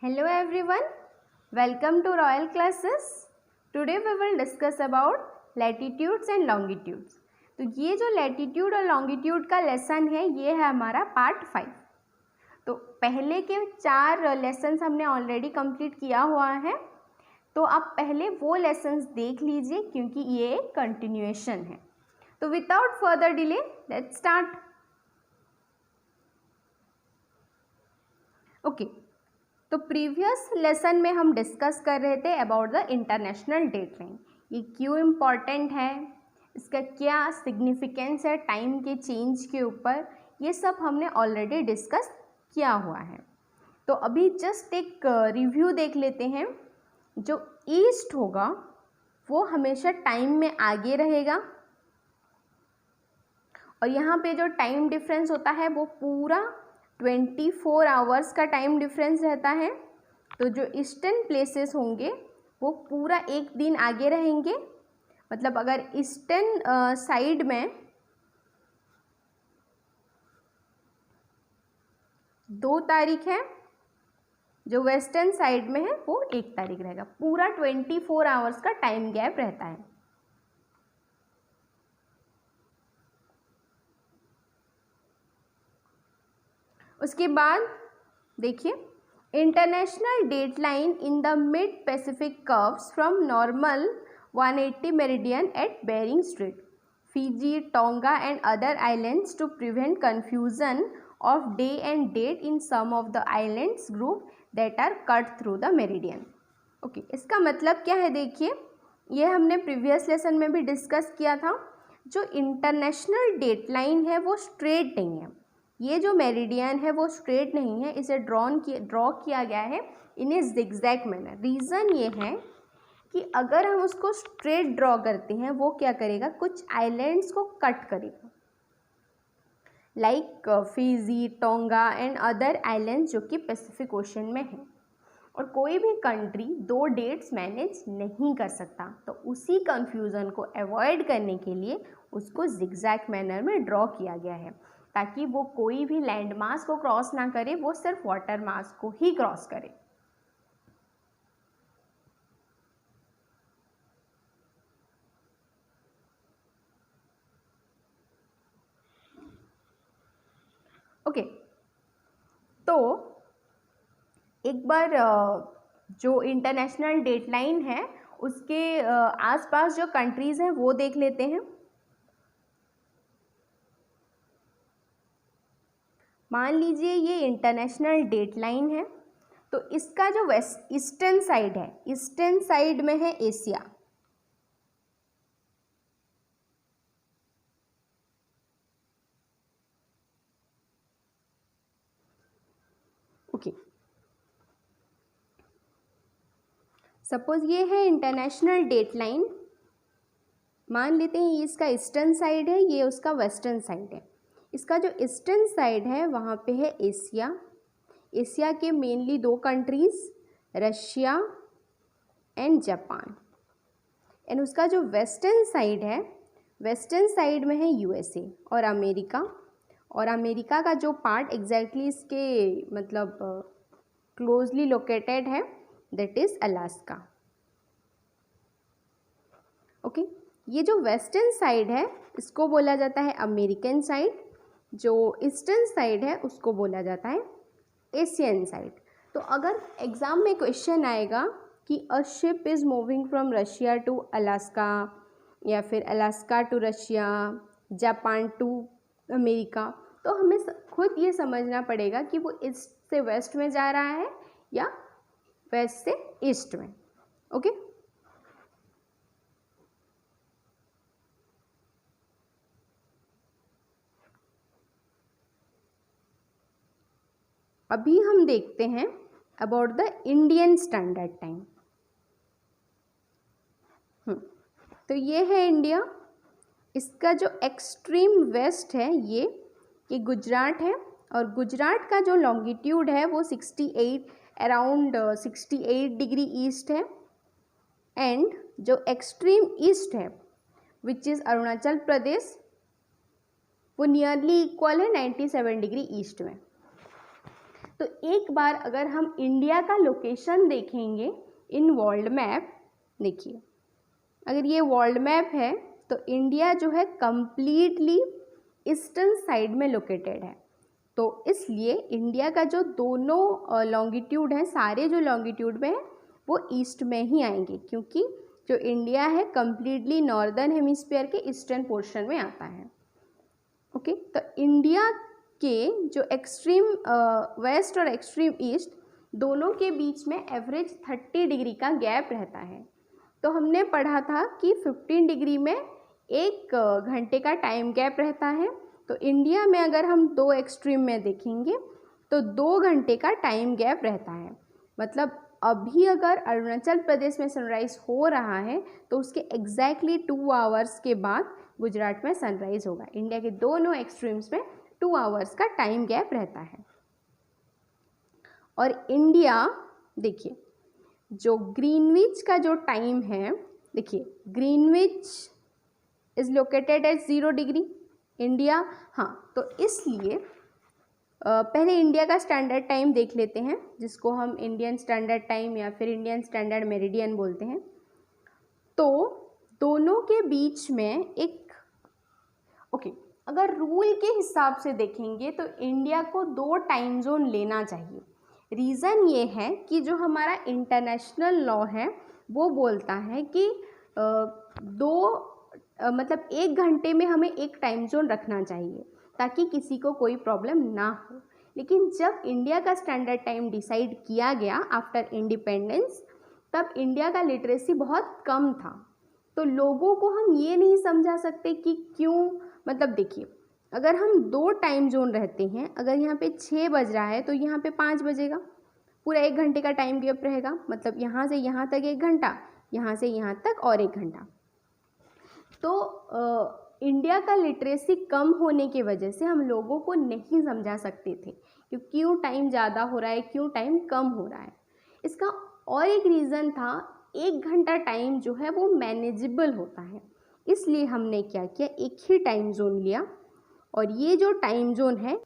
Hello everyone, welcome to Royal Classes. Today we will discuss about latitudes and longitudes. तो ये जो latitude और longitude का lesson है ये है हमारा पार्ट 5. तो पहले के 4 लेसन्स हमने ऑलरेडी कंप्लीट किया हुआ है, तो आप पहले वो लेसन्स देख लीजिए क्योंकि ये एक कंटिन्यूएशन है. तो without further delay let's start. Okay, तो प्रीवियस लेसन में हम डिस्कस कर रहे थे about the international date line. ये क्यों इम्पॉर्टेंट है, इसका क्या सिग्निफिकेंस है टाइम के चेंज के ऊपर, ये सब हमने ऑलरेडी डिस्कस किया हुआ है. तो अभी जस्ट एक रिव्यू देख लेते हैं. जो ईस्ट होगा वो हमेशा टाइम में आगे रहेगा और यहाँ पे जो टाइम डिफरेंस होता है वो पूरा 24 आवर्स का टाइम डिफरेंस रहता है. तो जो ईस्टर्न प्लेसेस होंगे वो पूरा एक दिन आगे रहेंगे. मतलब अगर ईस्टर्न साइड में 2 तारीख है, जो वेस्टर्न साइड में है वो 1 तारीख रहेगा. पूरा 24 आवर्स का टाइम गैप रहता है. उसके बाद देखिए, international date line in the mid Pacific curves from normal 180 meridian at Bering Strait, Fiji, Tonga and other islands to prevent confusion of day and date in some of the islands group that are cut through the meridian. Okay, इसका मतलब क्या है देखिए, ये हमने previous lesson में भी discuss किया था. जो इंटरनेशनल डेट लाइन है वो स्ट्रेट नहीं है. ये जो मेरिडियन है वो स्ट्रेट नहीं है, इसे ड्रॉ किया गया है इन ए जिगजैग मैनर. रीज़न ये है कि अगर हम उसको स्ट्रेट ड्रॉ करते हैं वो क्या करेगा, कुछ आइलैंड्स को कट करेगा, like Fiji, Tonga and other islands जो कि पैसिफिक ओशन में है. और कोई भी कंट्री 2 डेट्स मैनेज नहीं कर सकता, तो उसी कन्फ्यूज़न को अवॉइड करने के लिए उसको जिगजैग मैनर में ड्रॉ किया गया है, ताकि वो कोई भी लैंड मास को क्रॉस ना करे, वो सिर्फ वाटर मास को ही क्रॉस करे. ओके, तो एक बार जो इंटरनेशनल डेट लाइन है उसके आसपास जो कंट्रीज़ हैं वो देख लेते हैं. मान लीजिए ये इंटरनेशनल डेट लाइन है, तो इसका जो ईस्टर्न साइड है, ईस्टर्न साइड में है एशिया. ओके, सपोज ये है इंटरनेशनल डेट लाइन. मान लेते हैं ये इसका ईस्टर्न साइड है, ये उसका वेस्टर्न साइड है. इसका जो ईस्टर्न साइड है वहाँ पे है एशिया. एशिया के mainly 2 countries, Russia and Japan. And उसका जो वेस्टर्न साइड है, वेस्टर्न साइड में है यूएसए और अमेरिका. और अमेरिका का जो पार्ट एग्जैक्टली इसके मतलब क्लोजली लोकेटेड है, दैट इज़ अलास्का. ओके, ये जो वेस्टर्न साइड है इसको बोला जाता है अमेरिकन साइड, जो ईस्टर्न साइड है उसको बोला जाता है एशियन साइड. तो अगर एग्ज़ाम में क्वेश्चन आएगा कि a ship is moving from Russia to Alaska, या फिर Alaska to Russia, Japan to America, तो हमें खुद ये समझना पड़ेगा कि वो ईस्ट से वेस्ट में जा रहा है या वेस्ट से ईस्ट में. ओके, अभी हम देखते हैं about the Indian standard time. तो ये है इंडिया. इसका जो एक्सट्रीम वेस्ट है ये गुजरात है, और गुजरात का जो लॉन्गिट्यूड है वो 68 डिग्री ईस्ट है. एंड जो एक्सट्रीम ईस्ट है विच इज़ अरुणाचल प्रदेश, वो नियरली इक्वल है 97 डिग्री ईस्ट में. तो एक बार अगर हम इंडिया का लोकेशन देखेंगे इन वर्ल्ड मैप, देखिए अगर ये वर्ल्ड मैप है तो इंडिया जो है कंप्लीटली ईस्टर्न साइड में लोकेटेड है। तो इसलिए इंडिया का जो दोनों लॉन्गिट्यूड हैं, सारे जो लॉन्गिट्यूड में हैं वो ईस्ट में ही आएंगे, क्योंकि जो इंडिया है कंप्लीटली नॉर्दर्न हेमिस्फीयर के ईस्टर्न पोर्शन में आता है। ओके, तो इंडिया के जो एक्सट्रीम वेस्ट और एक्सट्रीम ईस्ट दोनों के बीच में एवरेज 30 डिग्री का गैप रहता है। तो हमने पढ़ा था कि 15 डिग्री में 1 घंटे का टाइम गैप रहता है। तो इंडिया में अगर हम 2 एक्सट्रीम में देखेंगे तो 2 घंटे का टाइम गैप रहता है। मतलब अभी अगर अरुणाचल प्रदेश में सनराइज़ हो रहा है तो उसके एग्जैक्टली 2 आवर्स के बाद गुजरात में सनराइज़ होगा। इंडिया के दोनों एक्सट्रीम्स में 2 आवर्स का टाइम गैप रहता है। और इंडिया देखिए जो ग्रीनविच का जो टाइम है, देखिए Greenwich is located at 0 degree India. हाँ, तो इसलिए पहले इंडिया का स्टैंडर्ड टाइम देख लेते हैं, जिसको हम इंडियन स्टैंडर्ड टाइम या फिर इंडियन स्टैंडर्ड मेरिडियन बोलते हैं। तो दोनों के बीच में एक अगर रूल के हिसाब से देखेंगे तो इंडिया को 2 टाइम जोन लेना चाहिए। रीज़न ये है कि जो हमारा इंटरनेशनल लॉ है वो बोलता है कि मतलब 1 घंटे में हमें एक टाइम जोन रखना चाहिए ताकि किसी को कोई प्रॉब्लम ना हो। लेकिन जब इंडिया का स्टैंडर्ड टाइम डिसाइड किया गया आफ्टर इंडिपेंडेंस, तब इंडिया का लिटरेसी बहुत कम था। तो लोगों को हम ये नहीं समझा सकते कि क्यों, मतलब देखिए अगर हम 2 टाइम जोन रहते हैं, अगर यहाँ पे 6 बज रहा है तो यहाँ पे 5 बजेगा, पूरा 1 घंटे का टाइम गैप रहेगा। मतलब यहाँ से यहाँ तक 1 घंटा, यहाँ से यहाँ तक और 1 घंटा। तो इंडिया का लिटरेसी कम होने की वजह से हम लोगों को नहीं समझा सकते थे कि क्यों टाइम ज़्यादा हो रहा है, क्यों टाइम कम हो रहा है। इसका और एक रीज़न था, 1 घंटा टाइम जो है वो मैनेजेबल होता है, इसलिए हमने क्या किया, एक ही टाइम जोन लिया। और ये जो टाइम जोन है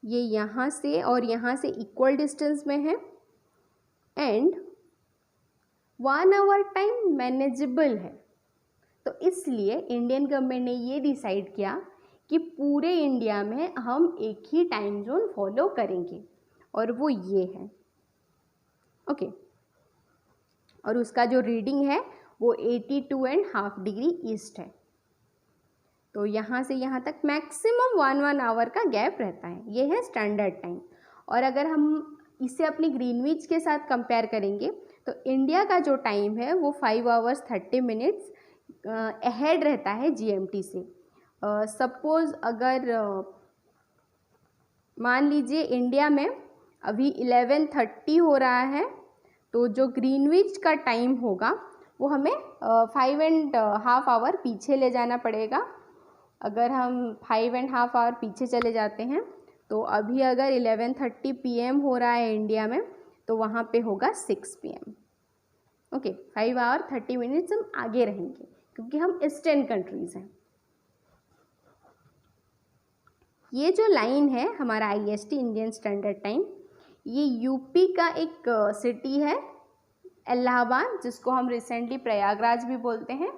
ये यहाँ से और यहाँ से इक्वल डिस्टेंस में है एंड 1 आवर टाइम मैनेजेबल है। तो इसलिए इंडियन गवर्नमेंट ने ये डिसाइड किया कि पूरे इंडिया में हम एक ही टाइम जोन फॉलो करेंगे और वो ये है। ओके, और उसका जो रीडिंग है वो 82.5 डिग्री ईस्ट है। तो यहाँ से यहाँ तक मैक्सिमम 1 आवर का गैप रहता है, ये है स्टैंडर्ड टाइम। और अगर हम इसे अपनी ग्रीनविच के साथ कंपेयर करेंगे तो इंडिया का जो टाइम है वो 5 आवर्स 30 मिनट्स अहेड रहता है जीएमटी से। सपोज़ अगर मान लीजिए इंडिया में अभी 11:30 हो रहा है, तो जो ग्रीनविच का टाइम होगा वो हमें 5.5 आवर पीछे ले जाना पड़ेगा। अगर हम 5.5 आवर पीछे चले जाते हैं तो अभी अगर 11:30 PM हो रहा है इंडिया में तो वहाँ पे होगा 6 PM। ओके, 5 आवर 30 मिनट्स हम आगे रहेंगे क्योंकि हम ईस्टर्न कंट्रीज़ हैं। ये जो लाइन है हमारा IST इंडियन स्टैंडर्ड टाइम, ये यूपी का एक सिटी है इलाहाबाद, जिसको हम रिसेंटली प्रयागराज भी बोलते हैं।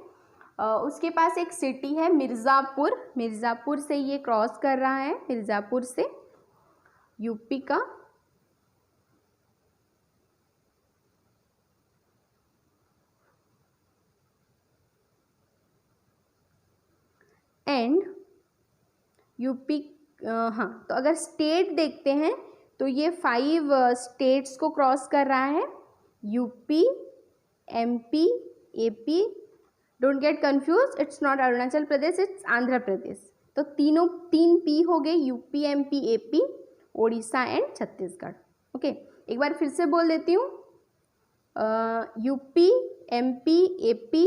उसके पास एक सिटी है मिर्ज़ापुर, मिर्ज़ापुर से ये क्रॉस कर रहा है, मिर्ज़ापुर से यूपी का। एंड यूपी, हाँ, तो अगर स्टेट देखते हैं तो ये 5 स्टेट्स को क्रॉस कर रहा है, UP, MP, AP। Don't get confused, it's not Arunachal Pradesh, it's Andhra Pradesh. तो 3 P हो गए, UP, MP, AP, Odisha and Chhattisgarh. Okay, एक बार फिर से बोल देती हूँ, UP, MP, AP,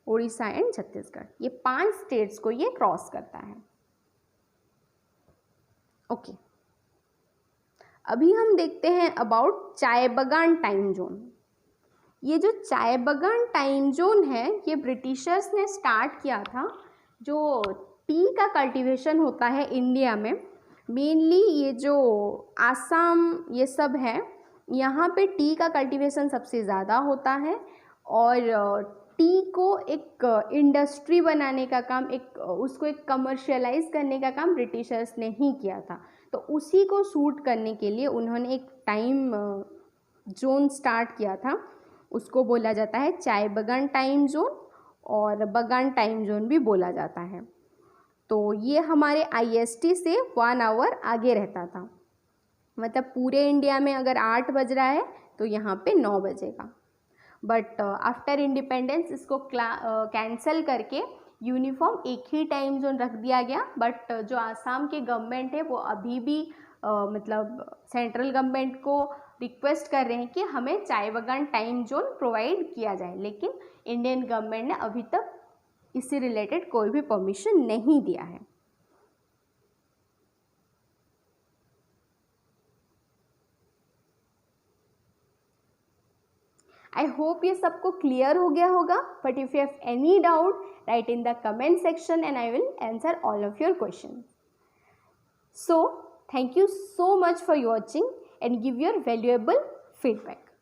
Odisha and Chhattisgarh, ये 5 स्टेट्स को ये क्रॉस करता है। ओके, अभी हम देखते हैं अबाउट चाय बगान टाइम जोन। ये जो चाय बगान टाइम जोन है ये ब्रिटिशर्स ने स्टार्ट किया था। जो टी का कल्टीवेशन होता है इंडिया में, मेनली ये जो आसाम ये सब है, यहाँ पे टी का कल्टीवेशन सबसे ज़्यादा होता है और टी को एक इंडस्ट्री बनाने का काम, उसको एक कमर्शियलाइज करने का काम ब्रिटिशर्स ने ही किया था। तो उसी को सूट करने के लिए उन्होंने एक टाइम जोन स्टार्ट किया था, उसको बोला जाता है चाय बगान टाइम जोन और बगान टाइम जोन भी बोला जाता है। तो ये हमारे IST से 1 आवर आगे रहता था, मतलब पूरे इंडिया में अगर 8 बज रहा है तो यहाँ पे 9 बजेगा। बट आफ्टर इंडिपेंडेंस इसको कैंसिल करके यूनिफॉर्म एक ही टाइम जोन रख दिया गया। बट जो आसाम के गवर्नमेंट है वो अभी भी मतलब सेंट्रल गवर्नमेंट को रिक्वेस्ट कर रहे हैं कि हमें चाय बगान टाइम जोन प्रोवाइड किया जाए, लेकिन इंडियन गवर्नमेंट ने अभी तक इससे रिलेटेड कोई भी परमिशन नहीं दिया है। आई होप ये सबको क्लियर हो गया होगा, but if you have any doubt right in the comment section and I will answer all of your question. So thank you so much for watching and give your valuable feedback.